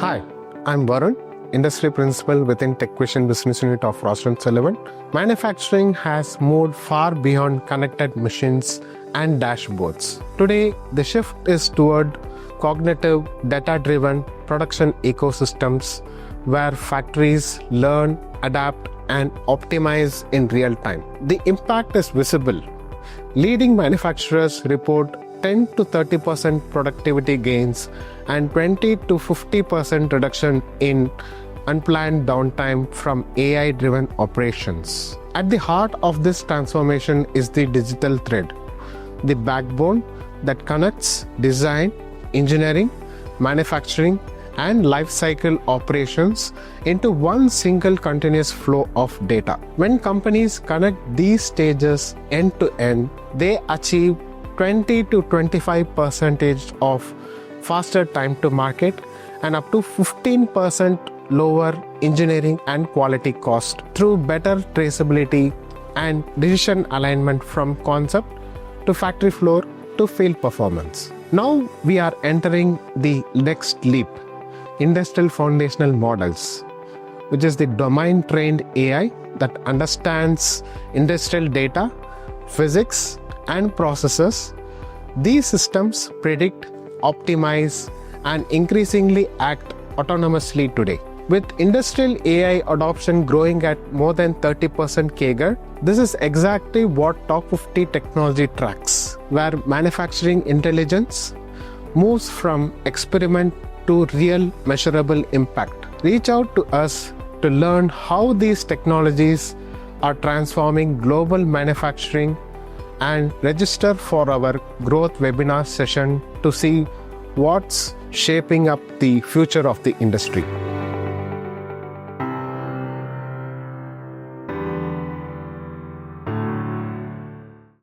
Hi, I'm Varun, Industry Principal within TechVision Business Unit of Frost Sullivan. Manufacturing has moved far beyond connected machines and dashboards. Today, the shift is toward cognitive, data-driven production ecosystems where factories learn, adapt, and optimize in real time. The impact is visible. Leading manufacturers report 10 to 30% productivity gains and 20 to 50% reduction in unplanned downtime from AI-driven operations. At the heart of this transformation is the digital thread, the backbone that connects design, engineering, manufacturing, and lifecycle operations into one single continuous flow of data. When companies connect these stages end to end, they achieve 20 to 25% of faster time to market and up to 15% lower engineering and quality cost through better traceability and decision alignment from concept to factory floor to field performance. Now we are entering the next leap, industrial foundational models, which is the domain-trained AI that understands industrial data, physics, and processes. These systems predict, optimize, and increasingly act autonomously today. With industrial AI adoption growing at more than 30% CAGR, this is exactly what Top 50 technology tracks, where manufacturing intelligence moves from experiment to real measurable impact. Reach out to us to learn how these technologies are transforming global manufacturing and register for our growth webinar session to see what's shaping up the future of the industry.